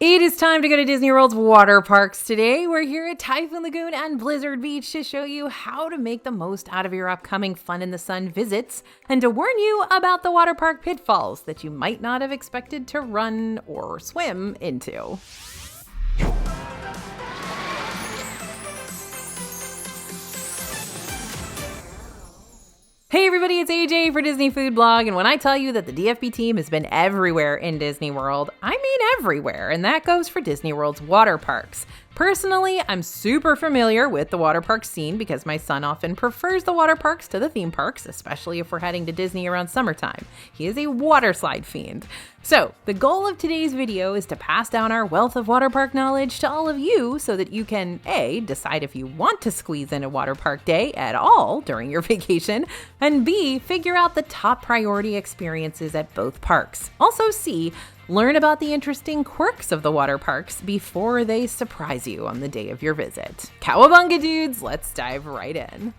It is time to go to Disney World's water parks today. We're here at Typhoon Lagoon and Blizzard Beach to show you how to make the most out of your upcoming Fun in the Sun visits and to warn you about the water park pitfalls that you might not have expected to run or swim into. Hey everybody, it's AJ for Disney Food Blog, and when I tell you that the DFB team has been everywhere in Disney World, I mean everywhere, and that goes for Disney World's water parks. Personally, I'm super familiar with the water park scene because my son often prefers the water parks to the theme parks, especially if we're heading to Disney around summertime. He is a water slide fiend. So, the goal of today's video is to pass down our wealth of water park knowledge to all of you so that you can A, decide if you want to squeeze in a water park day at all during your vacation, and B, figure out the top priority experiences at both parks. Also C, learn about the interesting quirks of the water parks before they surprise you on the day of your visit. Cowabunga dudes, let's dive right in.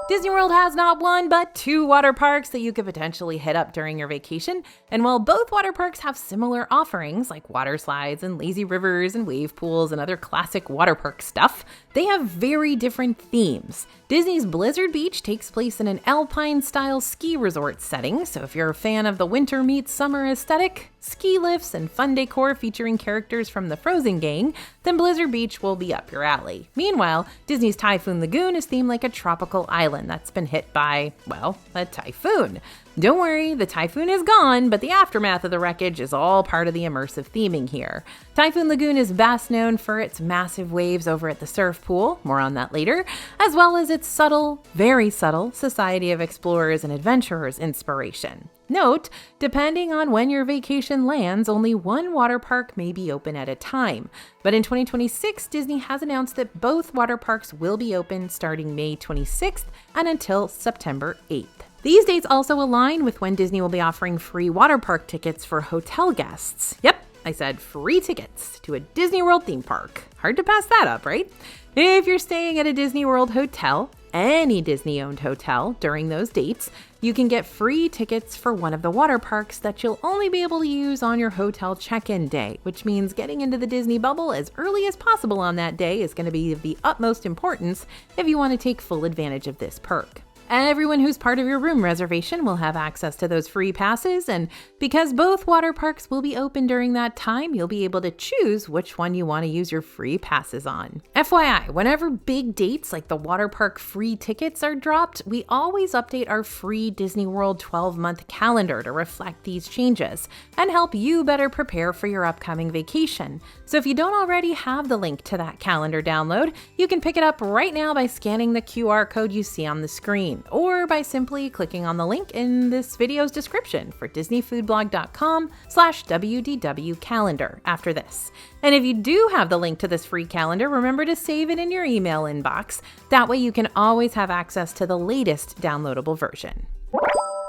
Disney World has not one, but two water parks that you could potentially hit up during your vacation. And while both water parks have similar offerings like water slides and lazy rivers and wave pools and other classic water park stuff, they have very different themes. Disney's Blizzard Beach takes place in an alpine-style ski resort setting, so if you're a fan of the winter meets summer aesthetic, ski lifts, and fun decor featuring characters from the Frozen gang, then Blizzard Beach will be up your alley. Meanwhile, Disney's Typhoon Lagoon is themed like a tropical island that's been hit by, well, a typhoon. Don't worry, the typhoon is gone, but the aftermath of the wreckage is all part of the immersive theming here. Typhoon Lagoon is best known for its massive waves over at the surf pool, more on that later, as well as its subtle, very subtle, Society of Explorers and Adventurers inspiration. Note, depending on when your vacation lands, only one water park may be open at a time. But in 2026, Disney has announced that both water parks will be open starting May 26th and until September 8th. These dates also align with when Disney will be offering free water park tickets for hotel guests. Yep, I said free tickets to a Disney World theme park. Hard to pass that up, right? If you're staying at a Disney World hotel, any Disney-owned hotel during those dates, you can get free tickets for one of the water parks that you'll only be able to use on your hotel check-in day, which means getting into the Disney bubble as early as possible on that day is going to be of the utmost importance if you want to take full advantage of this perk. Everyone who's part of your room reservation will have access to those free passes, and because both water parks will be open during that time, you'll be able to choose which one you want to use your free passes on. FYI, whenever big dates like the water park free tickets are dropped, we always update our free Disney World 12-month calendar to reflect these changes and help you better prepare for your upcoming vacation. So if you don't already have the link to that calendar download, you can pick it up right now by scanning the QR code you see on the screen, or by simply clicking on the link in this video's description for disneyfoodblog.com/WDW calendar after this. And if you do have the link to this free calendar, remember to save it in your email inbox. That way you can always have access to the latest downloadable version.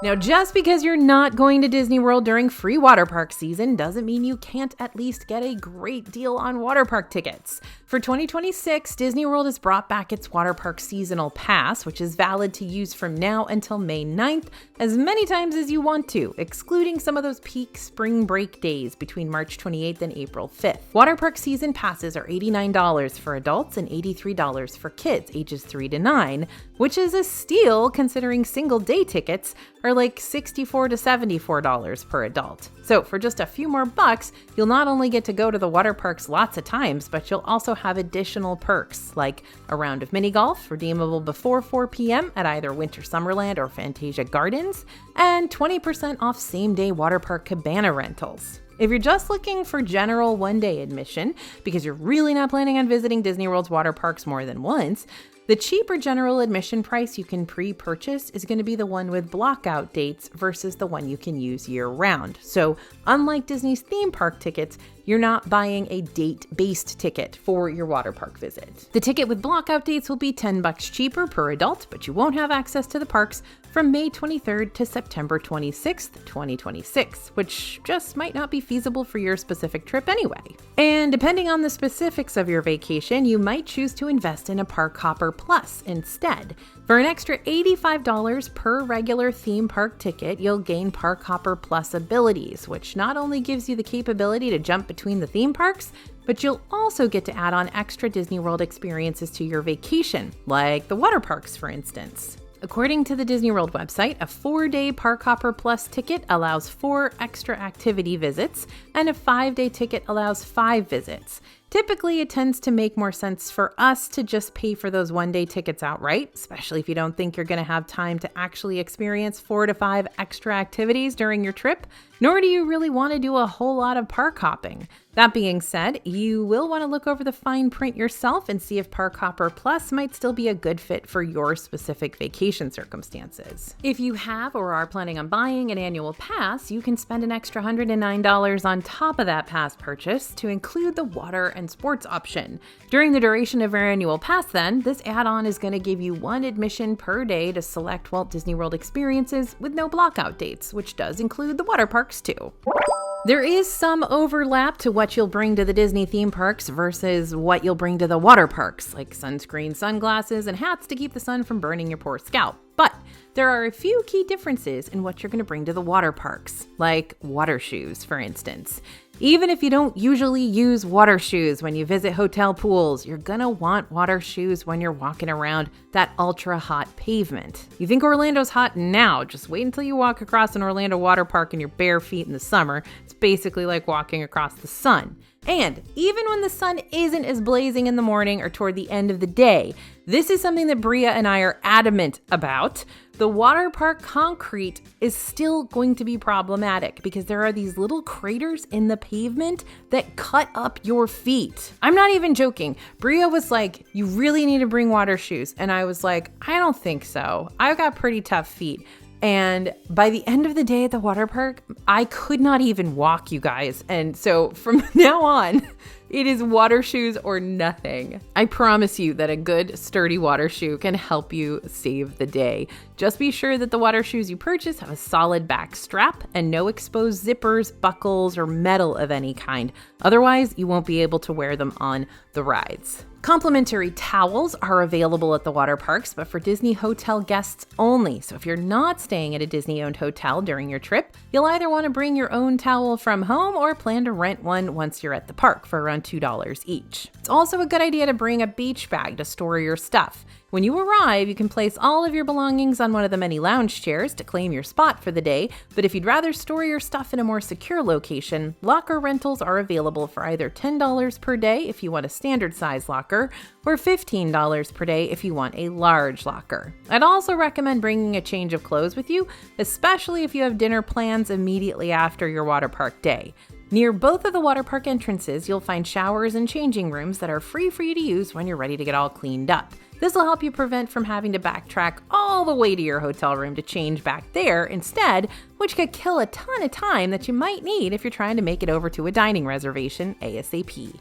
Now, just because you're not going to Disney World during free water park season doesn't mean you can't at least get a great deal on water park tickets. For 2026, Disney World has brought back its water park seasonal pass, which is valid to use from now until May 9th, as many times as you want to, excluding some of those peak spring break days between March 28th and April 5th. Water park season passes are $89 for adults and $83 for kids ages 3 to 9, which is a steal considering single day tickets are like $64 to $74 per adult. So for just a few more bucks, you'll not only get to go to the water parks lots of times, but you'll also have additional perks like a round of mini golf redeemable before 4 p.m. at either Winter Summerland or Fantasia Gardens, and 20% off same-day water park cabana rentals. If you're just looking for general one-day admission, because you're really not planning on visiting Disney World's water parks more than once, the cheaper general admission price you can pre-purchase is going to be the one with blockout dates versus the one you can use year-round. So, unlike Disney's theme park tickets, you're not buying a date-based ticket for your water park visit. The ticket with blockout dates will be $10 cheaper per adult, but you won't have access to the parks from May 23rd to September 26th, 2026, which just might not be feasible for your specific trip anyway. And depending on the specifics of your vacation, you might choose to invest in a Park Hopper Plus instead. For an extra $85 per regular theme park ticket, you'll gain Park Hopper Plus abilities, which not only gives you the capability to jump between between the theme parks, but you'll also get to add on extra Disney World experiences to your vacation, like the water parks, for instance. According to the Disney World website, a 4-day Park Hopper Plus ticket allows 4 extra activity visits, and a 5-day ticket allows 5 visits. Typically, it tends to make more sense for us to just pay for those 1-day tickets outright, especially if you don't think you're going to have time to actually experience 4 to 5 extra activities during your trip, nor do you really want to do a whole lot of park hopping. That being said, you will want to look over the fine print yourself and see if Park Hopper Plus might still be a good fit for your specific vacation circumstances. If you have or are planning on buying an annual pass, you can spend an extra $109 on top of that pass purchase to include the water and sports option. During the duration of your annual pass then, this add-on is going to give you 1 admission per day to select Walt Disney World experiences with no blockout dates, which does include the water parks too. There is some overlap to what you'll bring to the Disney theme parks versus what you'll bring to the water parks, like sunscreen, sunglasses, and hats to keep the sun from burning your poor scalp. But there are a few key differences in what you're going to bring to the water parks, like water shoes, for instance. Even if you don't usually use water shoes when you visit hotel pools, you're gonna want water shoes when you're walking around that ultra hot pavement. You think Orlando's hot now, just wait until you walk across an Orlando water park in your bare feet in the summer. It's basically like walking across the sun. And even when the sun isn't as blazing in the morning or toward the end of the day, this is something that Bria and I are adamant about. The water park concrete is still going to be problematic because there are these little craters in the pavement that cut up your feet. I'm not even joking. Bria was like, you really need to bring water shoes. And I was like, I don't think so. I've got pretty tough feet. And by the end of the day at the water park, I could not even walk, you guys. And so from now on, it is water shoes or nothing. I promise you that a good sturdy water shoe can help you save the day. Just be sure that the water shoes you purchase have a solid back strap and no exposed zippers, buckles, or metal of any kind. Otherwise, you won't be able to wear them on the rides. Complimentary towels are available at the water parks, but for Disney hotel guests only. So if you're not staying at a Disney-owned hotel during your trip, you'll either want to bring your own towel from home or plan to rent one once you're at the park for around $2 each. It's also a good idea to bring a beach bag to store your stuff. When you arrive, you can place all of your belongings on one of the many lounge chairs to claim your spot for the day, but if you'd rather store your stuff in a more secure location, locker rentals are available for either $10 per day if you want a standard size locker, or $15 per day if you want a large locker. I'd also recommend bringing a change of clothes with you, especially if you have dinner plans immediately after your water park day. Near both of the water park entrances, you'll find showers and changing rooms that are free for you to use when you're ready to get all cleaned up. This will help you prevent from having to backtrack all the way to your hotel room to change back there instead, which could kill a ton of time that you might need if you're trying to make it over to a dining reservation ASAP.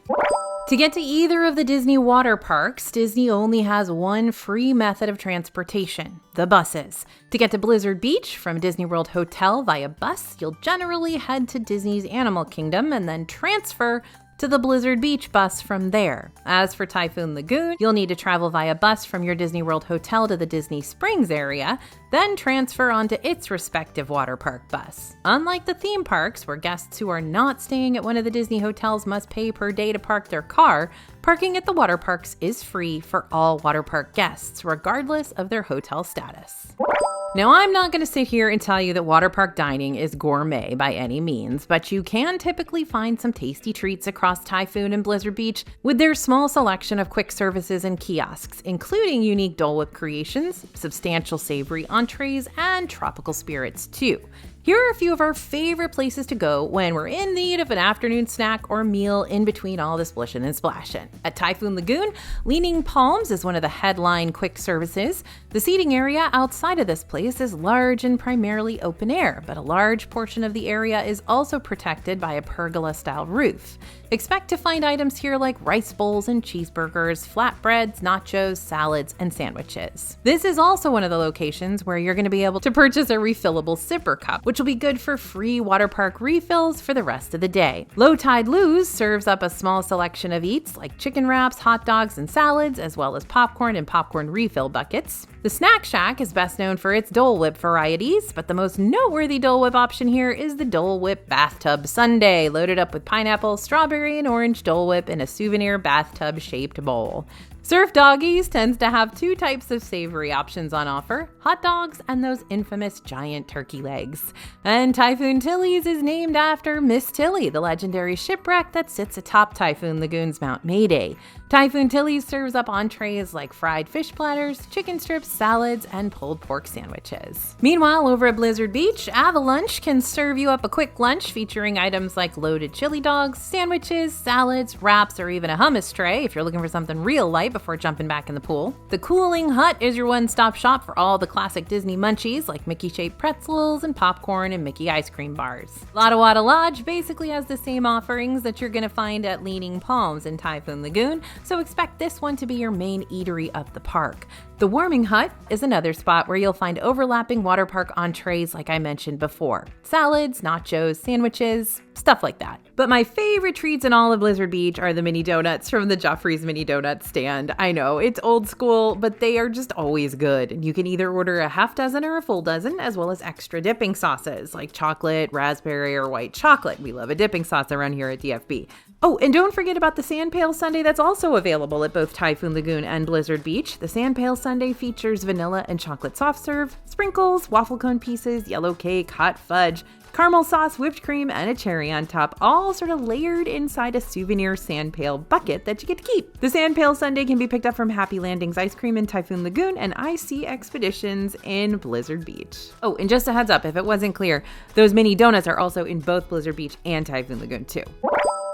To get to either of the Disney water parks, Disney only has one free method of transportation, the buses. To get to Blizzard Beach from Disney World Hotel via bus, you'll generally head to Disney's Animal Kingdom and then transfer to the Blizzard Beach bus from there. As for Typhoon Lagoon, you'll need to travel via bus from your Disney World Hotel to the Disney Springs area, then transfer onto its respective water park bus. Unlike the theme parks, where guests who are not staying at one of the Disney hotels must pay per day to park their car, parking at the water parks is free for all water park guests, regardless of their hotel status. Now, I'm not going to sit here and tell you that water park dining is gourmet by any means, but you can typically find some tasty treats across Typhoon and Blizzard Beach with their small selection of quick services and kiosks, including unique Dole Whip creations, substantial savory entrees, and tropical spirits too. Here are a few of our favorite places to go when we're in need of an afternoon snack or meal in between all this blishin' and splashin'. At Typhoon Lagoon, Leaning Palms is one of the headline quick services. The seating area outside of this place is large and primarily open air, but a large portion of the area is also protected by a pergola-style roof. Expect to find items here like rice bowls and cheeseburgers, flatbreads, nachos, salads, and sandwiches. This is also one of the locations where you're going to be able to purchase a refillable sipper cup, which will be good for free water park refills for the rest of the day. Low Tide Lou's serves up a small selection of eats like chicken wraps, hot dogs, and salads, as well as popcorn and popcorn refill buckets. The Snack Shack is best known for its Dole Whip varieties, but the most noteworthy Dole Whip option here is the Dole Whip Bathtub Sundae, loaded up with pineapple, strawberry, and orange Dole Whip in a souvenir bathtub-shaped bowl. Surf Doggies tends to have two types of savory options on offer, hot dogs and those infamous giant turkey legs. And Typhoon Tilly's is named after Miss Tilly, the legendary shipwreck that sits atop Typhoon Lagoon's Mount Mayday. Typhoon Tilly's serves up entrees like fried fish platters, chicken strips, salads, and pulled pork sandwiches. Meanwhile, over at Blizzard Beach, Avalanche can serve you up a quick lunch featuring items like loaded chili dogs, sandwiches, salads, wraps, or even a hummus tray if you're looking for something real light before jumping back in the pool. The Cooling Hut is your one-stop shop for all the classic Disney munchies like Mickey-shaped pretzels and popcorn and Mickey ice cream bars. Lotta Wada Lodge basically has the same offerings that you're going to find at Leaning Palms in Typhoon Lagoon, so expect this one to be your main eatery of the park. The Warming Hut is another spot where you'll find overlapping water park entrees like I mentioned before. Salads, nachos, sandwiches, stuff like that. But my favorite treats in all of Blizzard Beach are the mini donuts from the Joffrey's Mini Donut stand. I know, it's old school, but they are just always good. You can either order a half dozen or a full dozen, as well as extra dipping sauces like chocolate, raspberry, or white chocolate. We love a dipping sauce around here at DFB. Oh, and don't forget about the Sand Pail Sundae that's also available at both Typhoon Lagoon and Blizzard Beach. The Sand Pail Sundae features vanilla and chocolate soft serve, sprinkles, waffle cone pieces, yellow cake, hot fudge, caramel sauce, whipped cream, and a cherry on top, all sort of layered inside a souvenir sand pail bucket that you get to keep. The Sand Pail Sundae can be picked up from Happy Landings Ice Cream in Typhoon Lagoon and IC Expeditions in Blizzard Beach. Oh, and just a heads up, if it wasn't clear, those mini donuts are also in both Blizzard Beach and Typhoon Lagoon too.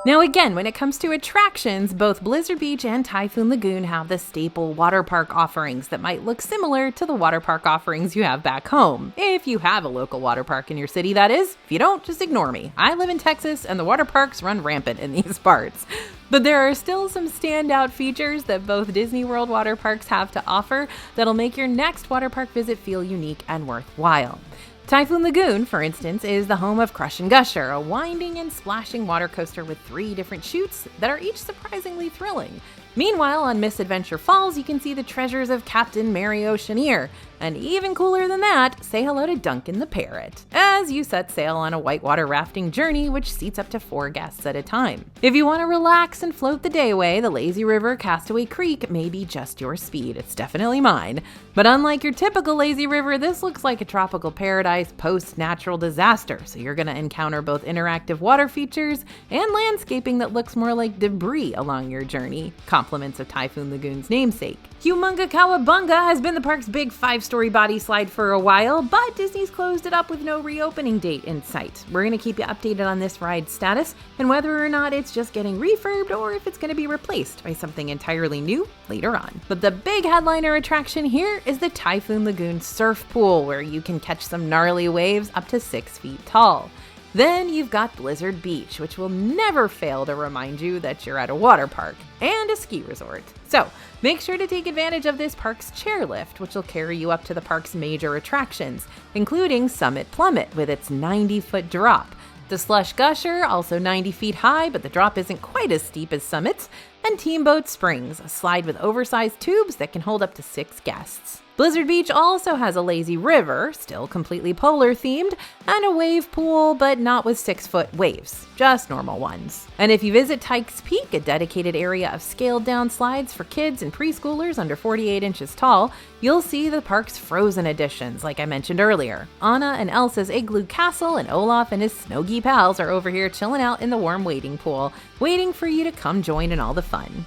Now again, when it comes to attractions, both Blizzard Beach and Typhoon Lagoon have the staple water park offerings that might look similar to the water park offerings you have back home. If you have a local water park in your city, that is. If you don't, just ignore me. I live in Texas and the water parks run rampant in these parts. But there are still some standout features that both Disney World water parks have to offer that'll make your next water park visit feel unique and worthwhile. Typhoon Lagoon, for instance, is the home of Crush and Gusher, a winding and splashing water coaster with 3 different chutes that are each surprisingly thrilling. Meanwhile, on Misadventure Falls, you can see the treasures of Captain Mario Chenier. And even cooler than that, say hello to Duncan the Parrot, as you set sail on a whitewater rafting journey which seats up to 4 guests at a time. If you want to relax and float the day away, the lazy river Castaway Creek may be just your speed. It's definitely mine. But unlike your typical lazy river, this looks like a tropical paradise post-natural disaster, so you're going to encounter both interactive water features and landscaping that looks more like debris along your journey. Compliments of Typhoon Lagoon's namesake. Humunga Kawabunga has been the park's big 5-story body slide for a while, but Disney's closed it up with no reopening date in sight. We're going to keep you updated on this ride's status and whether or not it's just getting refurbed or if it's going to be replaced by something entirely new later on. But the big headliner attraction here is the Typhoon Lagoon Surf Pool, where you can catch some gnarly waves up to 6 feet tall. Then you've got Blizzard Beach, which will never fail to remind you that you're at a water park and a ski resort. So make sure to take advantage of this park's chairlift, which will carry you up to the park's major attractions, including Summit Plummet with its 90-foot drop. The Slush Gusher, also 90 feet high, but the drop isn't quite as steep as Summit's, and Teamboat Springs, a slide with oversized tubes that can hold up to 6 guests. Blizzard Beach also has a lazy river, still completely polar themed, and a wave pool, but not with 6-foot waves, just normal ones. And if you visit Tykes Peak, a dedicated area of scaled down slides for kids and preschoolers under 48 inches tall, you'll see the park's frozen editions, like I mentioned earlier. Anna and Elsa's Igloo Castle and Olaf and his Snoggy pals are over here chilling out in the warm wading pool, waiting for you to come join in all the fun.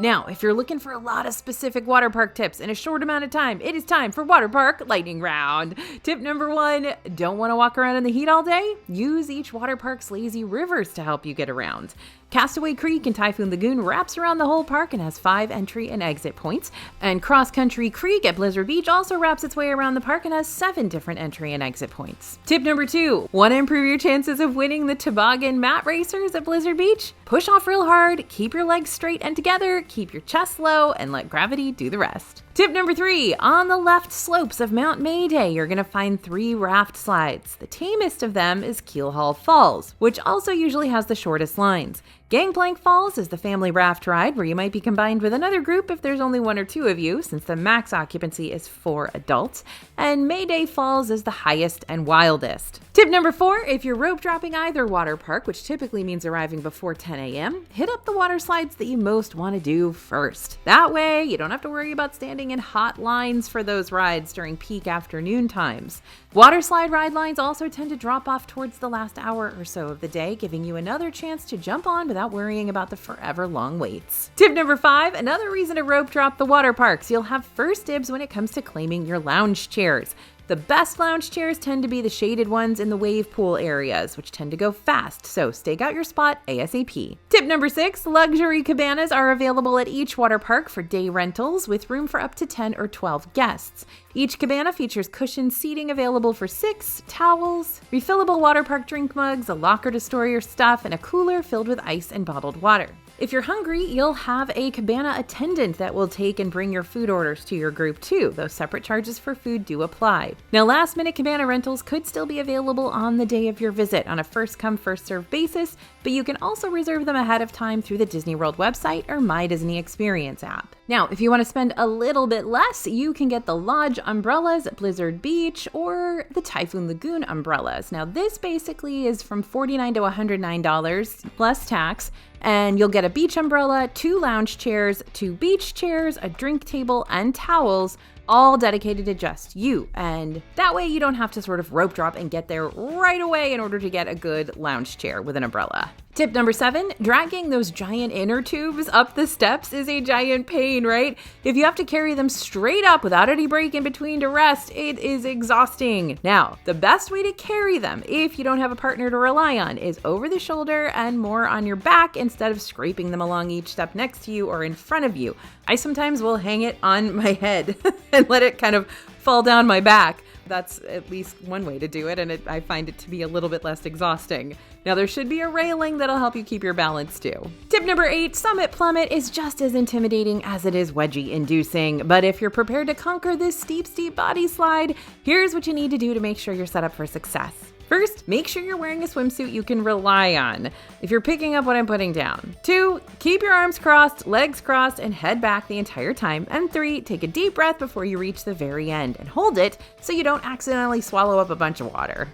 Now, if you're looking for a lot of specific water park tips in a short amount of time, it is time for Water Park Lightning Round. Tip number 1, don't want to walk around in the heat all day? Use each water park's lazy rivers to help you get around. Castaway Creek in Typhoon Lagoon wraps around the whole park and has 5 entry and exit points. And Cross Country Creek at Blizzard Beach also wraps its way around the park and has 7 different entry and exit points. Tip number 2, want to improve your chances of winning the toboggan mat racers at Blizzard Beach? Push off real hard, keep your legs straight and together, keep your chest low, and let gravity do the rest. Tip number 3, on the left slopes of Mount Mayday, you're going to find 3 raft slides. The tamest of them is Keelhaul Falls, which also usually has the shortest lines. Gangplank Falls is the family raft ride where you might be combined with another group if there's only 1 or 2 of you, since the max occupancy is 4 adults. And Mayday Falls is the highest and wildest. Tip number 4, if you're rope dropping either water park, which typically means arriving before 10 a.m., hit up the water slides that you most want to do first. That way, you don't have to worry about standing in hot lines for those rides during peak afternoon times. Water slide ride lines also tend to drop off towards the last hour or so of the day, giving you another chance to jump on without worrying about the forever long waits. Tip number 5, another reason to rope drop the water parks. You'll have first dibs when it comes to claiming your lounge chairs. The best lounge chairs tend to be the shaded ones in the wave pool areas, which tend to go fast, so stake out your spot ASAP. Tip number 6, luxury cabanas are available at each water park for day rentals with room for up to 10 or 12 guests. Each cabana features cushioned seating available for 6, towels, refillable water park drink mugs, a locker to store your stuff, and a cooler filled with ice and bottled water. If you're hungry, you'll have a cabana attendant that will take and bring your food orders to your group too, though separate charges for food do apply. Now, last-minute cabana rentals could still be available on the day of your visit on a first-come, first-served basis, but you can also reserve them ahead of time through the Disney World website or My Disney Experience app. Now, if you want to spend a little bit less, you can get the Lodge umbrellas at Blizzard Beach or the Typhoon Lagoon umbrellas. Now, this basically is from $49 to $109 plus tax, and you'll get a beach umbrella, 2 lounge chairs, 2 beach chairs, a drink table, and towels, all dedicated to just you. And that way you don't have to sort of rope drop and get there right away in order to get a good lounge chair with an umbrella. Tip number 7, dragging those giant inner tubes up the steps is a giant pain, right? If you have to carry them straight up without any break in between to rest, it is exhausting. Now, the best way to carry them, if you don't have a partner to rely on, is over the shoulder and more on your back instead of scraping them along each step next to you or in front of you. I sometimes will hang it on my head and let it kind of fall down my back. That's at least one way to do it, and I find it to be a little bit less exhausting. Now, there should be a railing that'll help you keep your balance too. Tip number 8, Summit Plummet is just as intimidating as it is wedgie-inducing, but if you're prepared to conquer this steep body slide, here's what you need to do to make sure you're set up for success. First, make sure you're wearing a swimsuit you can rely on, if you're picking up what I'm putting down. 2, keep your arms crossed, legs crossed, and head back the entire time. And 3, take a deep breath before you reach the very end and hold it so you don't accidentally swallow up a bunch of water.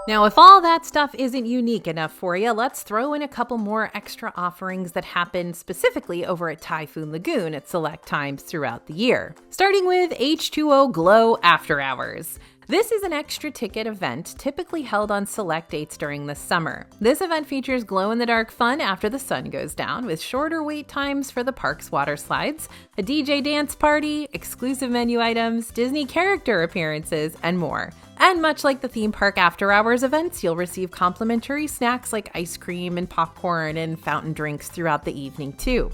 Now, if all that stuff isn't unique enough for you, let's throw in a couple more extra offerings that happen specifically over at Typhoon Lagoon at select times throughout the year. Starting with H2O Glow After Hours. This is an extra ticket event typically held on select dates during the summer. This event features glow-in-the-dark fun after the sun goes down, with shorter wait times for the park's water slides, a DJ dance party, exclusive menu items, Disney character appearances, and more. And much like the theme park after-hours events, you'll receive complimentary snacks like ice cream and popcorn and fountain drinks throughout the evening too.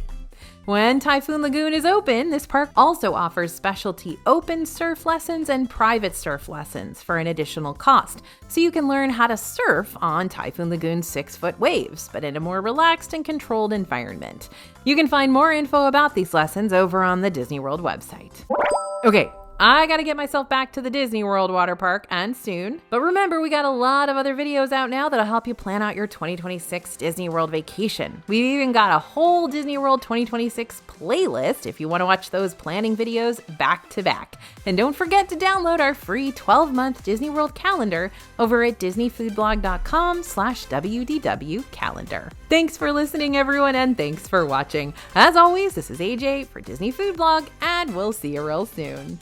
When Typhoon Lagoon is open, this park also offers specialty open surf lessons and private surf lessons for an additional cost, so you can learn how to surf on Typhoon Lagoon's 6-foot waves, but in a more relaxed and controlled environment. You can find more info about these lessons over on the Disney World website. Okay, I gotta get myself back to the Disney World water park, and soon. But remember, we got a lot of other videos out now that'll help you plan out your 2026 Disney World vacation. We've even got a whole Disney World 2026 playlist if you want to watch those planning videos back to back. And don't forget to download our free 12-month Disney World calendar over at disneyfoodblog.com/WDW calendar. Thanks for listening, everyone, and thanks for watching. As always, this is AJ for Disney Food Blog, and we'll see you real soon.